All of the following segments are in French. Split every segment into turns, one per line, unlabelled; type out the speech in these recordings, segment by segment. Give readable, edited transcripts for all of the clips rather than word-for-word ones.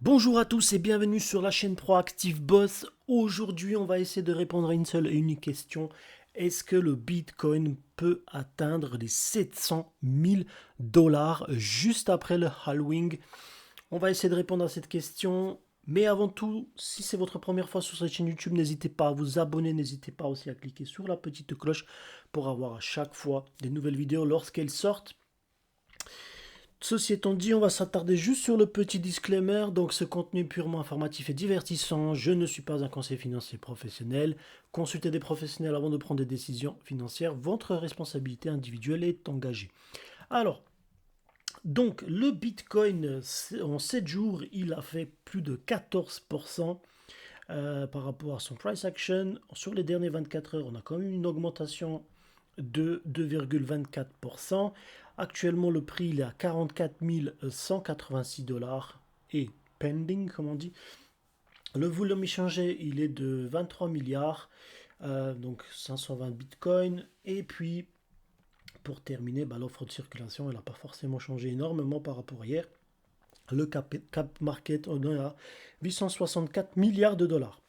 Bonjour à tous et bienvenue sur la chaîne Proactive Boss. Aujourd'hui, on va essayer de répondre à une seule et unique question. Est-ce que le Bitcoin peut atteindre les 700 000 dollars juste après le halving? On va essayer de répondre à cette question. Mais avant tout, si c'est votre première fois sur cette chaîne YouTube, n'hésitez pas à vous abonner, n'hésitez pas aussi à cliquer sur la petite cloche pour avoir à chaque fois des nouvelles vidéos lorsqu'elles sortent. Ceci étant dit, on va s'attarder juste sur le petit disclaimer. Donc, ce contenu est purement informatif et divertissant. Je ne suis pas un conseiller financier professionnel. Consultez des professionnels avant de prendre des décisions financières. Votre responsabilité individuelle est engagée. Alors, donc, le Bitcoin, en 7 jours, il a fait plus de 14% par rapport à son price action. Sur les dernières 24 heures, on a quand même une augmentation de 2,24%. Actuellement, le prix il est à 44 186 dollars et pending, comme on dit. Le volume échangé, il est de 23 milliards, donc 520 bitcoins. Et puis, pour terminer, l'offre de circulation, elle n'a pas forcément changé énormément par rapport à hier. Le cap market, on est à 864 milliards de dollars.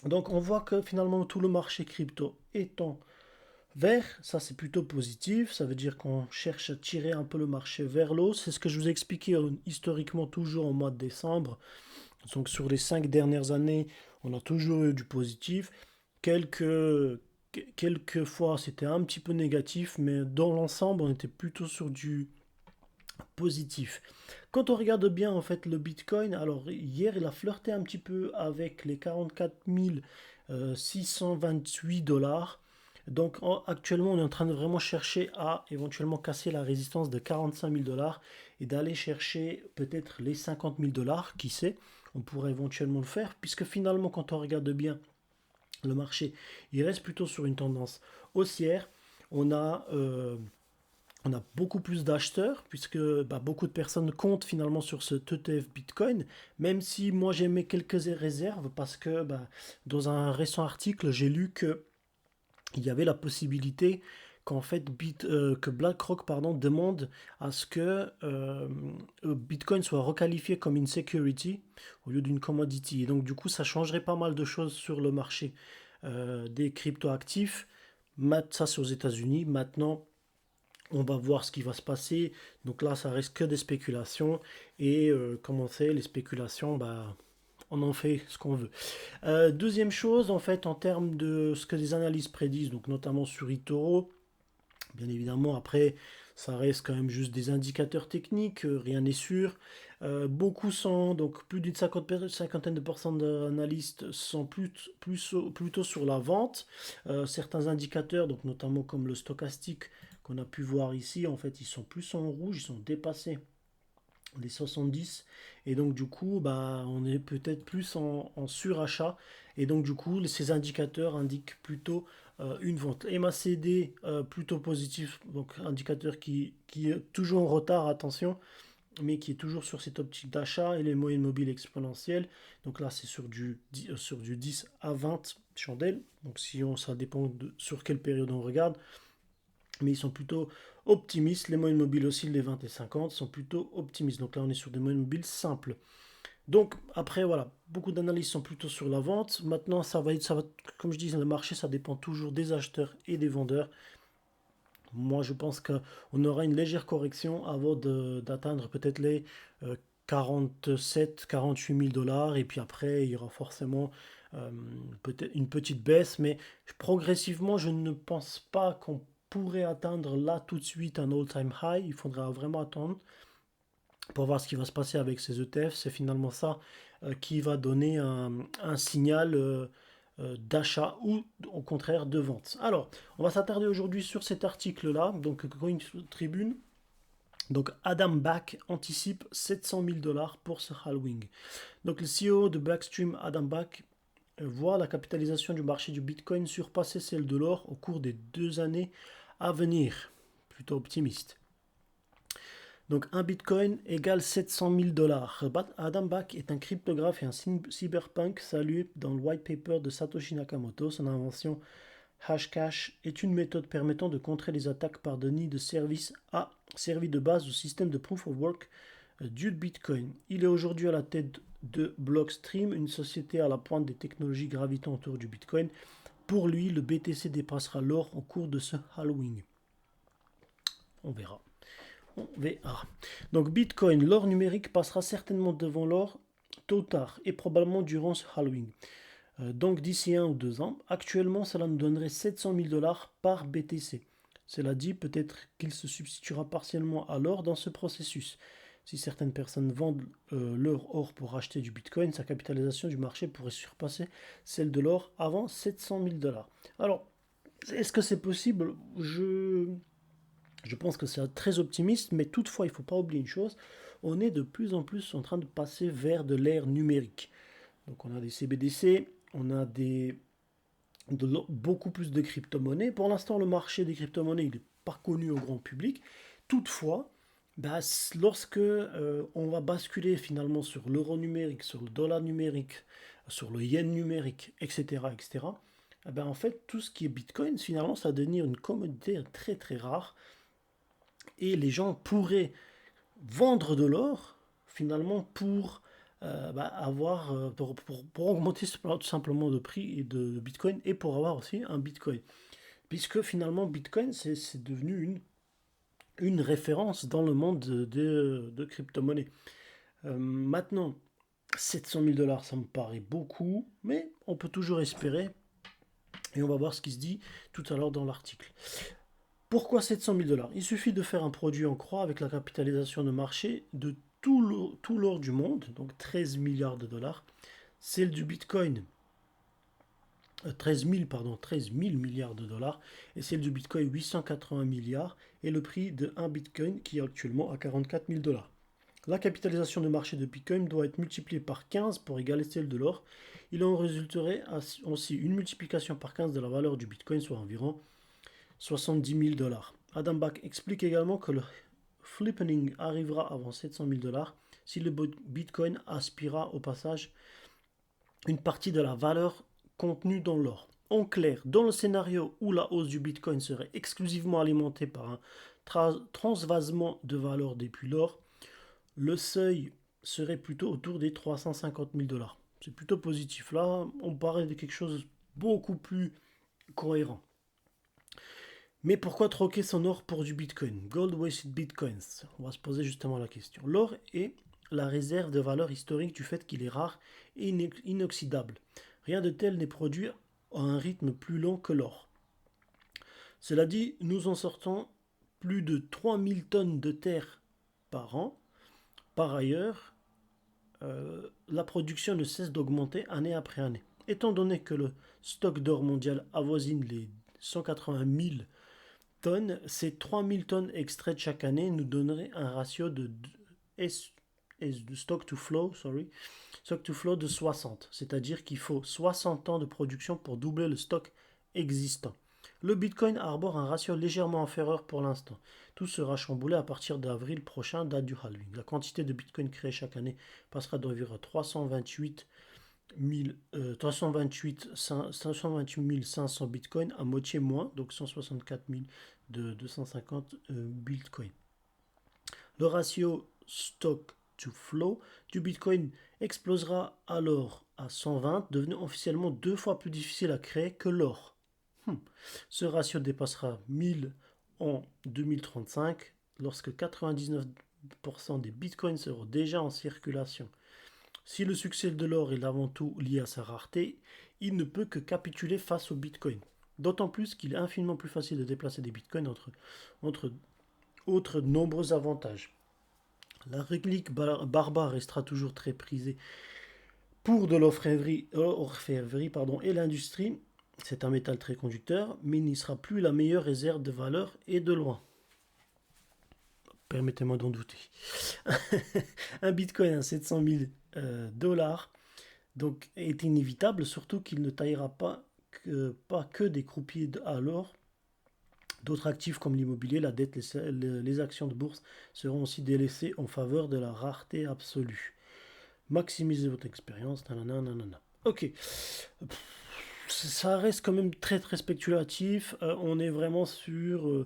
Donc, on voit que finalement, tout le marché crypto étant vert, ça c'est plutôt positif, ça veut dire qu'on cherche à tirer un peu le marché vers l'eau. C'est ce que je vous ai expliqué historiquement toujours au mois de décembre. Donc sur les 5 dernières années, on a toujours eu du positif. Quelques fois c'était un petit peu négatif, mais dans l'ensemble on était plutôt sur du positif. Quand on regarde bien en fait le Bitcoin, alors hier il a flirté un petit peu avec les 44 628 dollars. Donc actuellement, on est en train de vraiment chercher à éventuellement casser la résistance de 45 000 dollars et d'aller chercher peut-être les 50 000 dollars, qui sait, on pourrait éventuellement le faire, puisque finalement, quand on regarde bien le marché, il reste plutôt sur une tendance haussière. On a, euh, on a beaucoup plus d'acheteurs, puisque beaucoup de personnes comptent finalement sur ce ETF Bitcoin, même si moi j'ai mis quelques réserves, parce que dans un récent article, j'ai lu que il y avait la possibilité qu'en fait que BlackRock demande à ce que Bitcoin soit requalifié comme une security au lieu d'une commodity. Et donc du coup, ça changerait pas mal de choses sur le marché des cryptoactifs. Ça, c'est aux États-Unis. Maintenant, on va voir ce qui va se passer. Donc là, ça reste que des spéculations. Et comme on sait, les spéculations, on en fait ce qu'on veut. Deuxième chose, en fait, en termes de ce que les analyses prédisent, donc notamment sur eToro, bien évidemment, après, ça reste quand même juste des indicateurs techniques, rien n'est sûr. Beaucoup sont, donc plus d'une cinquantaine de pourcents d'analystes sont plutôt sur la vente. Certains indicateurs, donc notamment comme le stochastique qu'on a pu voir ici, en fait, ils sont plus en rouge, ils sont dépassés les 70, et donc du coup on est peut-être plus en surachat, et donc du coup ces indicateurs indiquent plutôt une vente. MACD plutôt positif, donc indicateur qui est toujours en retard, attention, mais qui est toujours sur cette optique d'achat, et les moyennes mobiles exponentielles, donc là c'est sur du 10 à 20 chandelles, donc si on ça dépend sur quelle période on regarde, mais ils sont plutôt optimistes. Les moyennes mobiles aussi, les 20 et 50, sont plutôt optimistes. Donc là, on est sur des moyennes mobiles simples. Donc après, voilà, beaucoup d'analyses sont plutôt sur la vente. Maintenant, comme je disais, le marché, ça dépend toujours des acheteurs et des vendeurs. Moi, je pense qu'on aura une légère correction avant d'atteindre peut-être les 47, 48 000 dollars. Et puis après, il y aura forcément euh, peut-être une petite baisse. Mais progressivement, je ne pense pas qu'on pourrait atteindre là tout de suite un all-time high. Il faudra vraiment attendre pour voir ce qui va se passer avec ces ETF. C'est finalement ça qui va donner un signal d'achat ou au contraire de vente. Alors, on va s'attarder aujourd'hui sur cet article-là, donc Coin Tribune. Donc Adam Back anticipe 700 000 dollars pour ce halving. Donc le CEO de Blackstream, Adam Back, voit la capitalisation du marché du Bitcoin surpasser celle de l'or au cours des 2 années à venir. Plutôt optimiste. Donc un bitcoin égale 700 000 dollars. Adam Back est un cryptographe et un cyberpunk salué dans le white paper de Satoshi Nakamoto. Son invention Hashcash est une méthode permettant de contrer les attaques par déni de service servi de base au système de proof of work du Bitcoin. Il est aujourd'hui à la tête de Blockstream, une société à la pointe des technologies gravitant autour du Bitcoin. Pour lui, le BTC dépassera l'or au cours de ce Halloween. On verra. On verra. Donc Bitcoin, l'or numérique passera certainement devant l'or tôt ou tard et probablement durant ce Halloween. Donc d'ici 1 ou 2 ans, actuellement cela nous donnerait 700 000 dollars par BTC. Cela dit, peut-être qu'il se substituera partiellement à l'or dans ce processus. Si certaines personnes vendent leur or pour acheter du Bitcoin, sa capitalisation du marché pourrait surpasser celle de l'or avant 700 000 dollars. Alors, est-ce que c'est possible? Je pense que c'est très optimiste, mais toutefois, il ne faut pas oublier une chose, on est de plus en plus en train de passer vers de l'ère numérique. Donc on a des CBDC, on a beaucoup plus de crypto-monnaies. Pour l'instant, le marché des crypto-monnaies n'est pas connu au grand public. Toutefois, bah, lorsque on va basculer finalement sur l'euro numérique, sur le dollar numérique, sur le yen numérique, etc., etc., eh ben, en fait, tout ce qui est Bitcoin, finalement, ça va devenir une commodité très très rare et les gens pourraient vendre de l'or finalement pour augmenter tout simplement le prix de Bitcoin et pour avoir aussi un Bitcoin. Puisque finalement Bitcoin c'est devenu une référence dans le monde de crypto-monnaie. Maintenant, 700 000 dollars, ça me paraît beaucoup, mais on peut toujours espérer et on va voir ce qui se dit tout à l'heure dans l'article. Pourquoi 700 000 dollars? Il suffit de faire un produit en croix avec la capitalisation de marché de tout l'or du monde, donc 13 milliards de dollars, celle du Bitcoin, 13 000 milliards de dollars, et celle du Bitcoin 880 milliards, et le prix de 1 Bitcoin qui est actuellement à 44 000 dollars. La capitalisation de marché de Bitcoin doit être multipliée par 15 pour égaler celle de l'or. Il en résulterait aussi une multiplication par 15 de la valeur du Bitcoin, soit environ 70 000 dollars. Adam Back explique également que le flipping arrivera avant 700 000 dollars si le Bitcoin aspirera au passage une partie de la valeur contenue dans l'or. En clair, dans le scénario où la hausse du Bitcoin serait exclusivement alimentée par un transvasement de valeur depuis l'or, le seuil serait plutôt autour des 350 000 dollars. C'est plutôt positif. Là, on parle de quelque chose de beaucoup plus cohérent. Mais pourquoi troquer son or pour du Bitcoin? Gold wasted Bitcoins. On va se poser justement la question. L'or est la réserve de valeur historique du fait qu'il est rare et inoxydable. Rien de tel n'est produit à un rythme plus lent que l'or. Cela dit, nous en sortons plus de 3000 tonnes de terre par an. Par ailleurs, la production ne cesse d'augmenter année après année. Étant donné que le stock d'or mondial avoisine les 180 000 tonnes, ces 3000 tonnes extraites chaque année nous donneraient un ratio de stock to flow de 60. C'est-à-dire qu'il faut 60 ans de production pour doubler le stock existant. Le Bitcoin arbore un ratio légèrement inférieur pour l'instant. Tout sera chamboulé à partir d'avril prochain, date du halving. La quantité de Bitcoin créée chaque année passera d'environ 328 500 Bitcoin à moitié moins, donc 164 250 Bitcoin. Le ratio stock to flow du Bitcoin explosera alors à 120, devenant officiellement 2 fois plus difficile à créer que l'or. Ce ratio dépassera 1000 en 2035, lorsque 99% des bitcoins seront déjà en circulation. Si le succès de l'or est avant tout lié à sa rareté, il ne peut que capituler face au bitcoin. D'autant plus qu'il est infiniment plus facile de déplacer des bitcoins entre autres nombreux avantages. La relique barbare restera toujours très prisée pour de l'orfèvrerie et l'industrie. C'est un métal très conducteur, mais il n'y sera plus la meilleure réserve de valeur et de loin. Permettez-moi d'en douter. Un bitcoin à 700 000 dollars donc, est inévitable, surtout qu'il ne taillera pas que des croupiers à l'or. D'autres actifs comme l'immobilier, la dette, les actions de bourse seront aussi délaissés en faveur de la rareté absolue. Maximisez votre expérience. Nanana. Ok. Ça reste quand même très très spéculatif. On est vraiment sur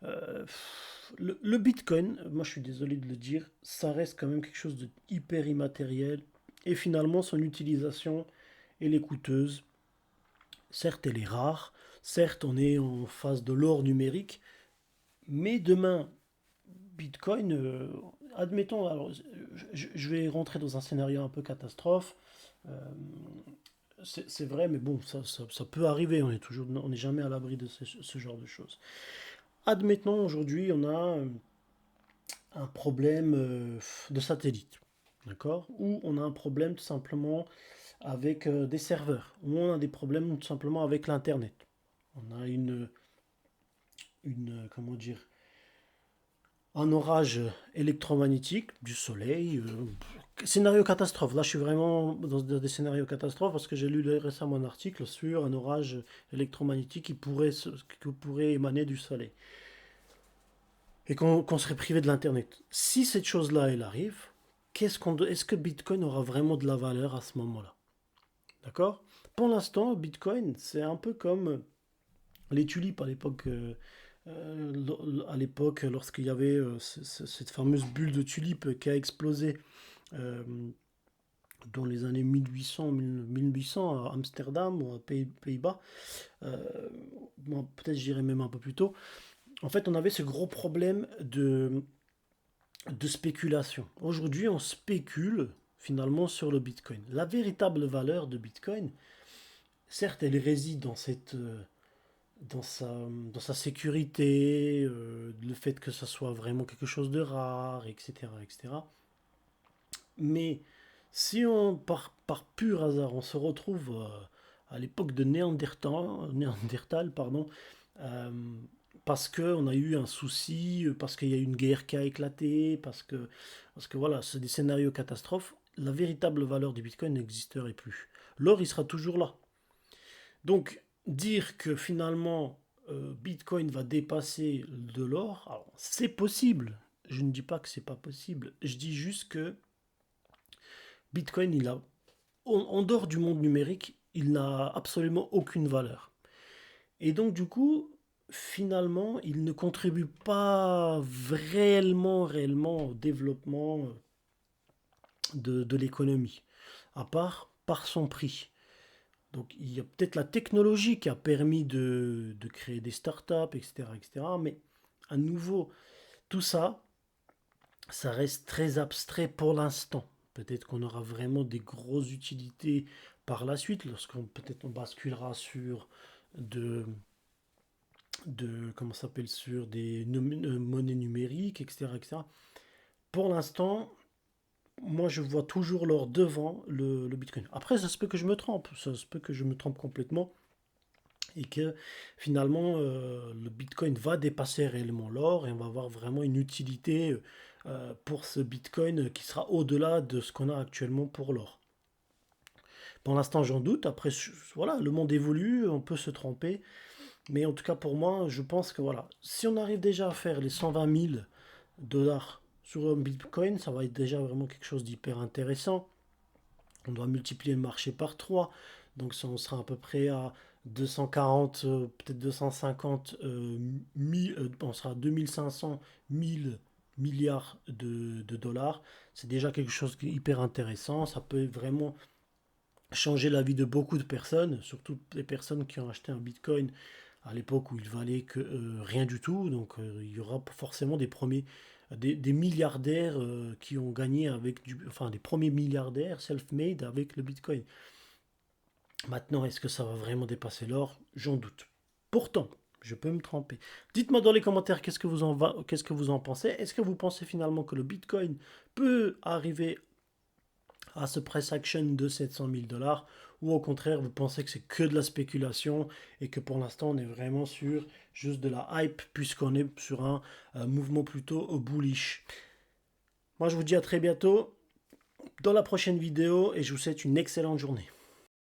le Bitcoin. Moi, je suis désolé de le dire, ça reste quand même quelque chose de hyper immatériel et finalement son utilisation, elle est coûteuse. Certes, elle est rare, certes, on est en phase de l'or numérique, mais demain, Bitcoin, admettons, alors je vais rentrer dans un scénario un peu catastrophe. Euh, c'est vrai, mais bon, ça peut arriver, on n'est jamais à l'abri de ce genre de choses. Admettons, aujourd'hui, on a un problème de satellite, d'accord? Ou on a un problème tout simplement avec des serveurs, ou on a des problèmes tout simplement avec l'Internet. On a comment dire, un orage électromagnétique du soleil. Scénario catastrophe. Là, je suis vraiment dans des scénarios catastrophes parce que j'ai lu récemment un article sur un orage électromagnétique qui pourrait émaner du soleil et qu'on serait privé de l'Internet. Si cette chose-là, elle arrive, est-ce que Bitcoin aura vraiment de la valeur à ce moment-là? D'accord? Pour l'instant, Bitcoin, c'est un peu comme les tulipes à l'époque, lorsqu'il y avait cette fameuse bulle de tulipes qui a explosé euh, dans les années 1800 à Amsterdam ou aux Pays-Bas, euh, bon, peut-être je dirais même un peu plus tôt. En fait, on avait ce gros problème de spéculation. Aujourd'hui, on spécule finalement sur le Bitcoin. La véritable valeur de Bitcoin, certes, elle réside dans sa sécurité, le fait que ça soit vraiment quelque chose de rare, etc., etc. Mais si par pur hasard, on se retrouve à l'époque de Néandertal, pardon, euh, parce qu'on a eu un souci, parce qu'il y a eu une guerre qui a éclaté, parce que voilà, c'est des scénarios catastrophes, la véritable valeur du Bitcoin n'existerait plus. L'or, il sera toujours là. Donc, dire que finalement Bitcoin va dépasser de l'or, alors c'est possible. Je ne dis pas que c'est pas possible. Je dis juste que Bitcoin, en dehors du monde numérique, il n'a absolument aucune valeur. Et donc, du coup, finalement, il ne contribue pas réellement au développement de l'économie, à part par son prix. Donc il y a peut-être la technologie qui a permis de créer des startups, etc., etc. Mais à nouveau, tout ça, ça reste très abstrait pour l'instant. Peut-être qu'on aura vraiment des grosses utilités par la suite, lorsqu'on peut-être on basculera sur de, comment ça s'appelle, sur des monnaies numériques, etc., etc. Pour l'instant, moi je vois toujours l'or devant le Bitcoin. Après, ça se peut que je me trompe, ça se peut que je me trompe complètement et que finalement le Bitcoin va dépasser réellement l'or et on va avoir vraiment une utilité pour ce Bitcoin qui sera au-delà de ce qu'on a actuellement pour l'or. Pour l'instant, j'en doute. Après, voilà, le monde évolue, on peut se tromper. Mais en tout cas, pour moi, je pense que voilà, si on arrive déjà à faire les 120 000 dollars sur un Bitcoin, ça va être déjà vraiment quelque chose d'hyper intéressant. On doit multiplier le marché par 3. Donc ça, on sera à peu près à 240, peut-être 250 on sera à 2500 1000 milliards de dollars. C'est déjà quelque chose de hyper intéressant. Ça peut vraiment changer la vie de beaucoup de personnes, surtout les personnes qui ont acheté un Bitcoin à l'époque où il valait que rien du tout. Donc il y aura forcément des milliardaires qui ont gagné enfin des premiers milliardaires self-made avec le Bitcoin. Maintenant, est-ce que ça va vraiment dépasser l'or? J'en doute. Pourtant, je peux me tromper. Dites-moi dans les commentaires qu'est-ce que vous en pensez. Est-ce que vous pensez finalement que le Bitcoin peut arriver à ce price action de 700 000 dollars ou au contraire vous pensez que c'est que de la spéculation et que pour l'instant on est vraiment sur juste de la hype puisqu'on est sur un mouvement plutôt bullish. Moi je vous dis à très bientôt dans la prochaine vidéo et je vous souhaite une excellente journée.